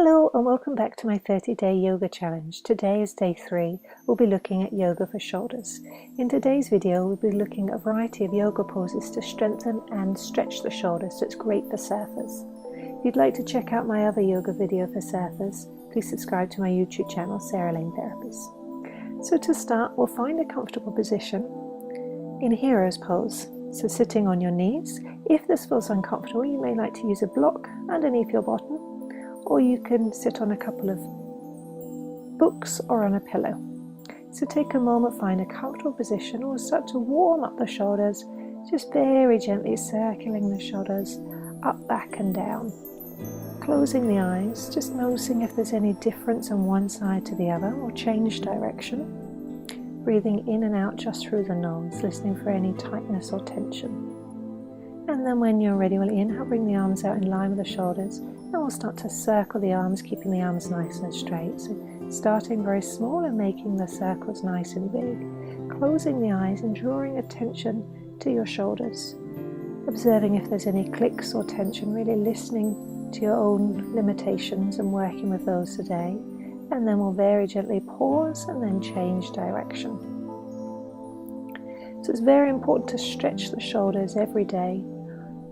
Hello and welcome back to my 30-day yoga challenge. Today is day 3. We'll be looking at yoga for shoulders. In today's video we'll be looking at a variety of yoga poses to strengthen and stretch the shoulders, so it's great for surfers. If you'd like to check out my other yoga video for surfers, please subscribe to my YouTube channel, Sarah Lane Therapies. So to start, we'll find a comfortable position in hero's pose. So sitting on your knees. If this feels uncomfortable, you may like to use a block underneath your bottom, or you can sit on a couple of books or on a pillow. So take a moment, find a comfortable position, or start to warm up the shoulders, just very gently circling the shoulders up, back and down. Closing the eyes, just noticing if there's any difference on one side to the other or change direction. Breathing in and out just through the nose, listening for any tightness or tension. And then when you're ready, we'll inhale, bring the arms out in line with the shoulders, and we'll start to circle the arms, keeping the arms nice and straight. So starting very small and making the circles nice and big. Closing the eyes and drawing attention to your shoulders. Observing if there's any clicks or tension, really listening to your own limitations and working with those today. And then we'll very gently pause and then change direction. So it's very important to stretch the shoulders every day,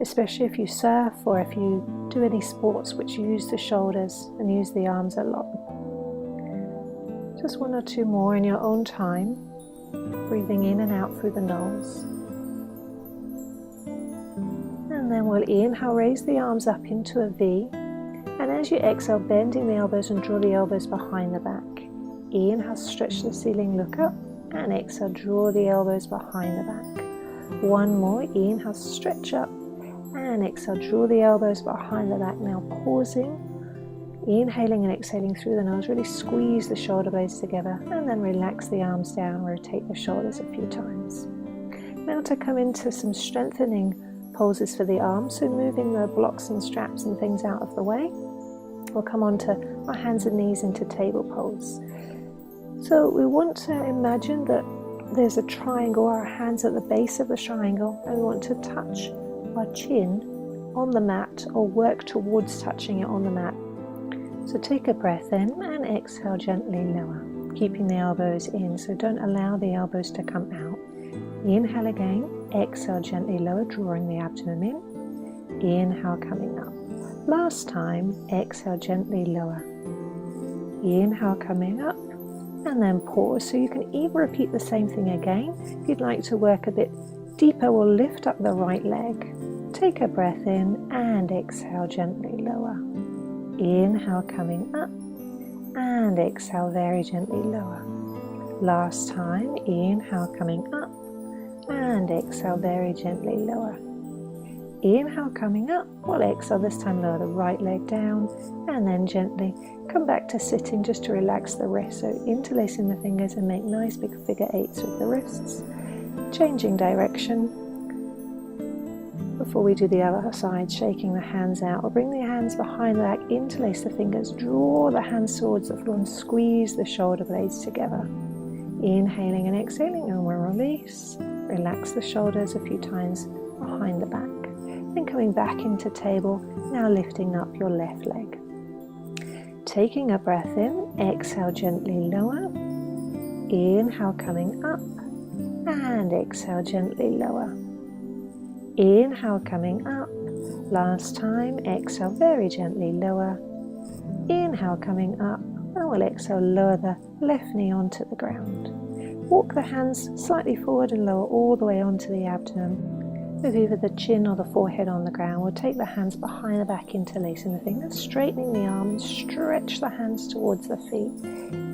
especially if you surf or if you do any sports which use the shoulders and use the arms a lot. Just one or two more in your own time, breathing in and out through the nose. And then we'll inhale, raise the arms up into a V, and as you exhale, bending the elbows and draw the elbows behind the back. Inhale, stretch the ceiling, look up, and exhale, draw the elbows behind the back. One more, inhale, stretch up, and exhale, draw the elbows behind the back. Now pausing, inhaling and exhaling through the nose, really squeeze the shoulder blades together, and then relax the arms down, rotate the shoulders a few times. Now to come into some strengthening poses for the arms, so moving the blocks and straps and things out of the way. We'll come onto our hands and knees into table pose. So we want to imagine that there's a triangle, our hands at the base of the triangle, and we want to touch our chin on the mat or work towards touching it on the mat. So take a breath in and exhale, gently lower, keeping the elbows in, so don't allow the elbows to come out. Inhale again, exhale, gently lower, drawing the abdomen in. Inhale, coming up. Last time, exhale, gently lower. Inhale, coming up, and then pause. So you can either repeat the same thing again. If you'd like to work a bit deeper, we'll lift up the right leg. Take a breath in and exhale, gently lower. Inhale, coming up, and exhale, very gently lower. Last time, inhale, coming up, and exhale, very gently lower. Inhale, coming up, we'll exhale, this time lower the right leg down, and then gently come back to sitting just to relax the wrists. So interlacing the fingers and make nice big figure 8s with the wrists. Changing direction. Before we do the other side, shaking the hands out, or bring the hands behind the back, interlace the fingers, draw the hands towards the floor and squeeze the shoulder blades together. Inhaling and exhaling, and we'll release. Relax the shoulders a few times behind the back. Then coming back into table, now lifting up your left leg. Taking a breath in, exhale, gently lower. Inhale, coming up, and exhale, gently lower. Inhale, coming up. Last time, exhale, very gently lower. Inhale, coming up, and we'll exhale, lower the left knee onto the ground. Walk the hands slightly forward and lower all the way onto the abdomen, with either the chin or the forehead on the ground. We'll take the hands behind the back, interlacing the fingers, straightening the arms, stretch the hands towards the feet.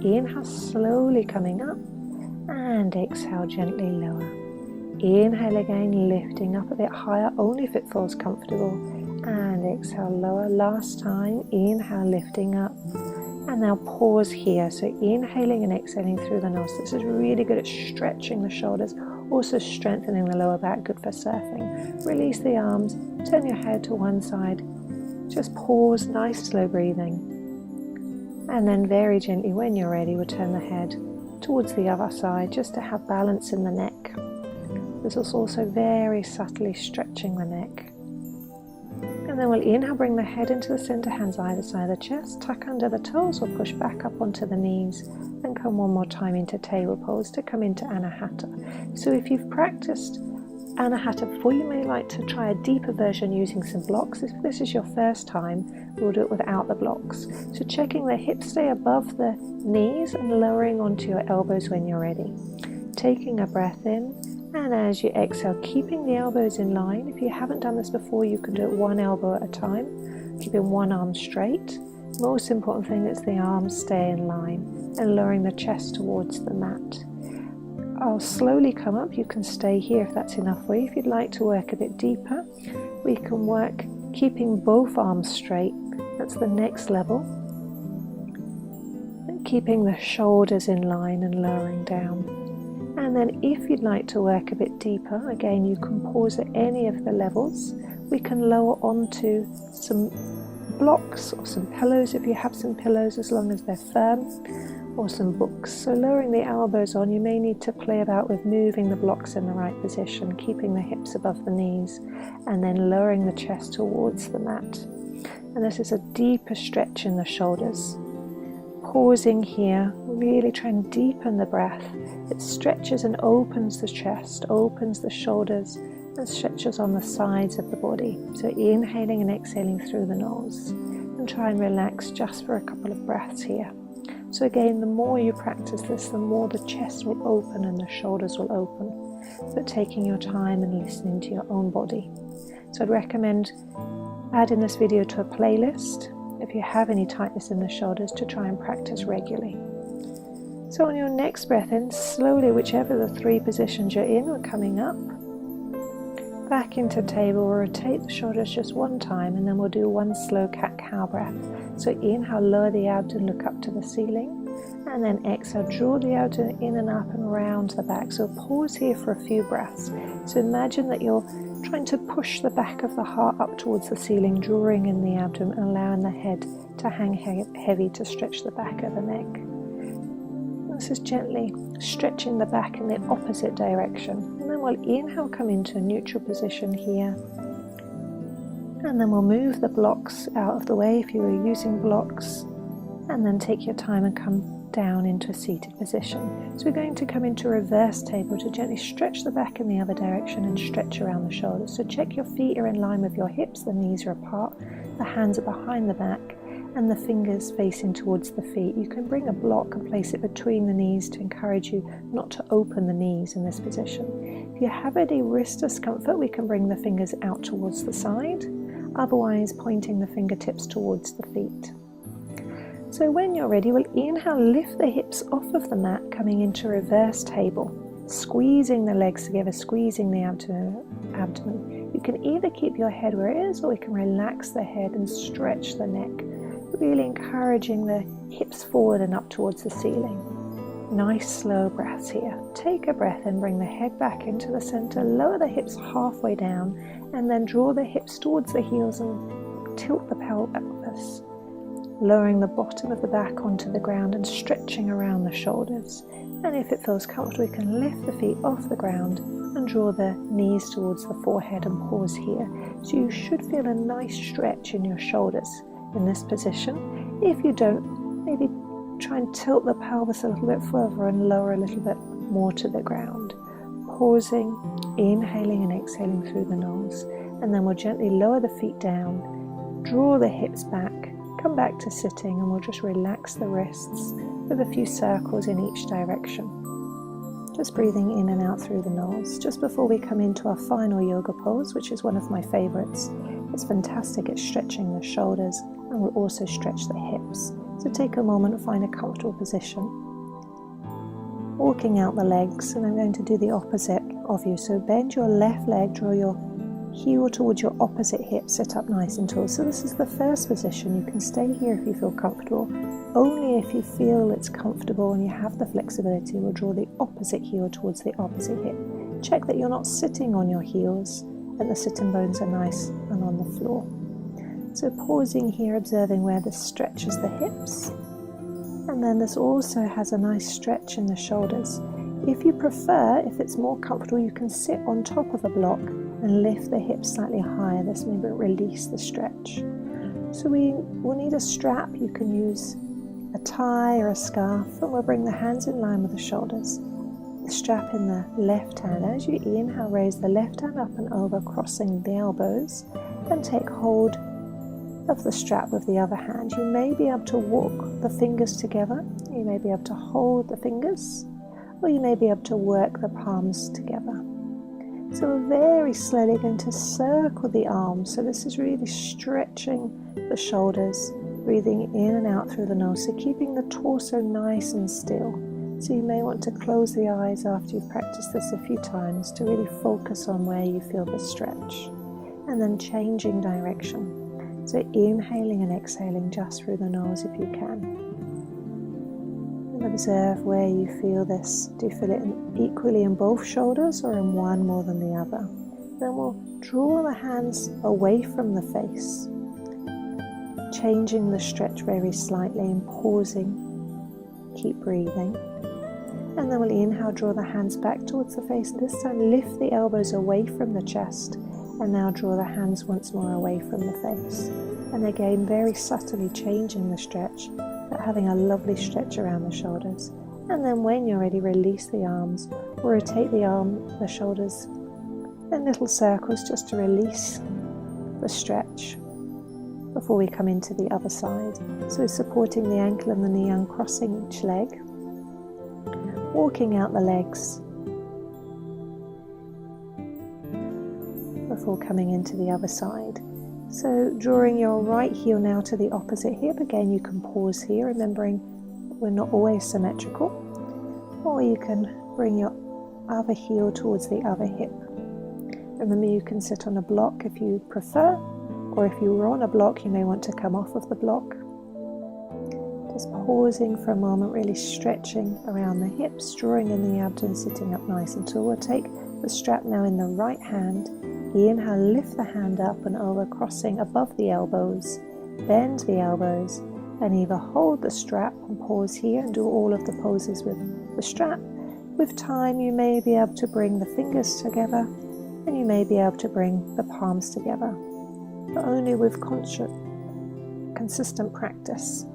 Inhale, slowly coming up, and exhale, gently lower. Inhale again, lifting up a bit higher, only if it feels comfortable, and exhale, lower. Last time, inhale, lifting up. And now pause here, so inhaling and exhaling through the nose. This is really good at stretching the shoulders, also strengthening the lower back, good for surfing. Release the arms, turn your head to one side, just pause, nice slow breathing. And then very gently, when you're ready, we'll turn the head towards the other side, just to have balance in the neck. This is also very subtly stretching the neck. And then we'll inhale, bring the head into the center, hands either side of the chest, tuck under the toes or push back up onto the knees, and come one more time into table pose to come into Anahata. So if you've practiced Anahata before, you may like to try a deeper version using some blocks. If this is your first time, we'll do it without the blocks. So checking the hips stay above the knees and lowering onto your elbows when you're ready. Taking a breath in, and as you exhale, keeping the elbows in line. If you haven't done this before, you can do it one elbow at a time, keeping one arm straight. Most important thing is the arms stay in line, and lowering the chest towards the mat. I'll slowly come up. You can stay here if that's enough for you. If you'd like to work a bit deeper, we can work keeping both arms straight. That's the next level. And keeping the shoulders in line and lowering down. And then if you'd like to work a bit deeper, again, you can pause at any of the levels. We can lower onto some blocks or some pillows if you have some pillows, as long as they're firm, or some books. So lowering the elbows on, you may need to play about with moving the blocks in the right position, keeping the hips above the knees, and then lowering the chest towards the mat. And this is a deeper stretch in the shoulders. Pausing here, really try and deepen the breath. It stretches and opens the chest, opens the shoulders, and stretches on the sides of the body. So inhaling and exhaling through the nose. And try and relax just for a couple of breaths here. So again, the more you practice this, the more the chest will open and the shoulders will open. But taking your time and listening to your own body. So I'd recommend adding this video to a playlist if you have any tightness in the shoulders, to try and practice regularly. So on your next breath in, slowly, whichever the three positions you're in, we're coming up, back into table. We'll rotate the shoulders just one time, and then we'll do one slow cat-cow breath. So inhale, lower the abdomen, look up to the ceiling, and then exhale, draw the abdomen in and up and around the back. So pause here for a few breaths. So imagine that you're trying to push the back of the heart up towards the ceiling, drawing in the abdomen, allowing the head to hang heavy to stretch the back of the neck. This is gently stretching the back in the opposite direction. And then we'll inhale, come into a neutral position here. And then we'll move the blocks out of the way if you were using blocks. And then take your time and come down into a seated position. So we're going to come into reverse table to gently stretch the back in the other direction and stretch around the shoulders. So check your feet are in line with your hips, the knees are apart, the hands are behind the back, and the fingers facing towards the feet. You can bring a block and place it between the knees to encourage you not to open the knees in this position. If you have any wrist discomfort, we can bring the fingers out towards the side, otherwise pointing the fingertips towards the feet. So when you're ready, we'll inhale, lift the hips off of the mat, coming into reverse table, squeezing the legs together, squeezing the abdomen. You can either keep your head where it is, or we can relax the head and stretch the neck, really encouraging the hips forward and up towards the ceiling. Nice slow breaths here. Take a breath and bring the head back into the center, lower the hips halfway down, and then draw the hips towards the heels and tilt the pelvis. Lowering the bottom of the back onto the ground and stretching around the shoulders. And if it feels comfortable, you can lift the feet off the ground and draw the knees towards the forehead and pause here. So you should feel a nice stretch in your shoulders in this position. If you don't, maybe try and tilt the pelvis a little bit further and lower a little bit more to the ground. Pausing, inhaling and exhaling through the nose. And then we'll gently lower the feet down, draw the hips back, come back to sitting, and we'll just relax the wrists with a few circles in each direction. Just breathing in and out through the nose. Just before we come into our final yoga pose, which is one of my favorites. It's fantastic at stretching the shoulders, and will also stretch the hips. So take a moment and find a comfortable position. Walking out the legs, and I'm going to do the opposite of you. So bend your left leg, draw your heel towards your opposite hip, sit up nice and tall. So this is the first position. You can stay here if you feel comfortable. Only if you feel it's comfortable and you have the flexibility, we'll draw the opposite heel towards the opposite hip. Check that you're not sitting on your heels and the sitting bones are nice and on the floor. So pausing here, observing where this stretches the hips. And then this also has a nice stretch in the shoulders. If you prefer, if it's more comfortable, you can sit on top of a block and lift the hips slightly higher. This may release the stretch. So we will need a strap. You can use a tie or a scarf, and we'll bring the hands in line with the shoulders. The strap in the left hand. As you inhale, raise the left hand up and over, crossing the elbows, and take hold of the strap with the other hand. You may be able to walk the fingers together. You may be able to hold the fingers, or you may be able to work the palms together. So we're very slowly going to circle the arms. So this is really stretching the shoulders, breathing in and out through the nose. So keeping the torso nice and still. So you may want to close the eyes after you've practiced this a few times to really focus on where you feel the stretch. And then changing direction. So inhaling and exhaling just through the nose if you can. And observe where you feel this. Do you feel it equally in both shoulders or in one more than the other? Then we'll draw the hands away from the face. Changing the stretch very slightly and pausing. Keep breathing. And then we'll inhale, draw the hands back towards the face. This time lift the elbows away from the chest. And now draw the hands once more away from the face. And again, very subtly changing the stretch, but having a lovely stretch around the shoulders. And then when you're ready, release the arms. Rotate the shoulders in little circles just to release the stretch before we come into the other side. So supporting the ankle and the knee, uncrossing each leg. Walking out the legs before coming into the other side. So drawing your right heel now to the opposite hip. Again, you can pause here, remembering we're not always symmetrical. Or you can bring your other heel towards the other hip. Remember, you can sit on a block if you prefer, or if you were on a block, you may want to come off of the block. Just pausing for a moment, really stretching around the hips, drawing in the abdomen, sitting up nice and tall. We'll take the strap now in the right hand. Inhale, lift the hand up and over, crossing above the elbows. Bend the elbows and either hold the strap and pause here and do all of the poses with the strap. With time, you may be able to bring the fingers together and you may be able to bring the palms together, but only with consistent practice.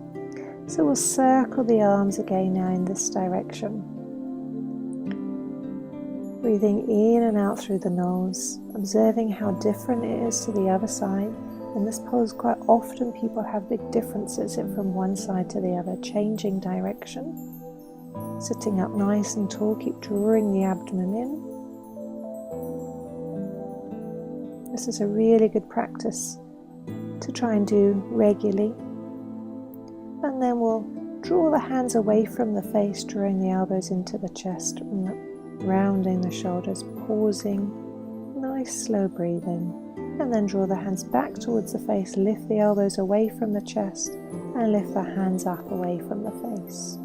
So we'll circle the arms again now in this direction. Breathing in and out through the nose, observing how different it is to the other side. In this pose, quite often people have big differences from one side to the other, changing direction. Sitting up nice and tall, keep drawing the abdomen in. This is a really good practice to try and do regularly. And then we'll draw the hands away from the face, drawing the elbows into the chest, rounding the shoulders, pausing, nice slow breathing. And then draw the hands back towards the face, lift the elbows away from the chest, and lift the hands up away from the face.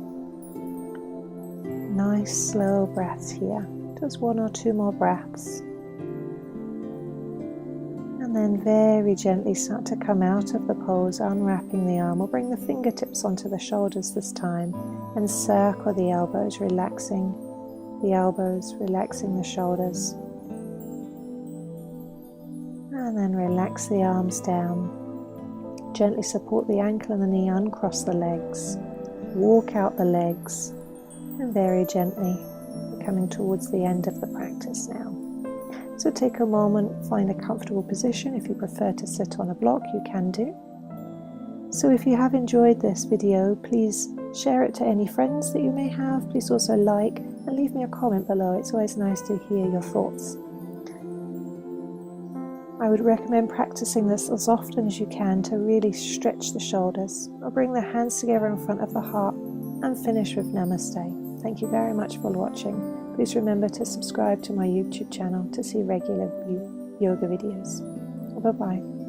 Nice slow breaths here, just one or two more breaths. And then very gently start to come out of the pose, unwrapping the arm. We'll bring the fingertips onto the shoulders this time and circle the elbows, relaxing the elbows, relaxing the shoulders. And then relax the arms down. Gently support the ankle and the knee, uncross the legs. Walk out the legs. And very gently, we're coming towards the end of the practice now. So take a moment, find a comfortable position. If you prefer to sit on a block, you can do. So if you have enjoyed this video, please share it to any friends that you may have. Please also like and leave me a comment below. It's always nice to hear your thoughts. I would recommend practicing this as often as you can to really stretch the shoulders. I'll bring the hands together in front of the heart and finish with Namaste. Thank you very much for watching. Please remember to subscribe to my YouTube channel to see regular yoga videos. Bye-bye.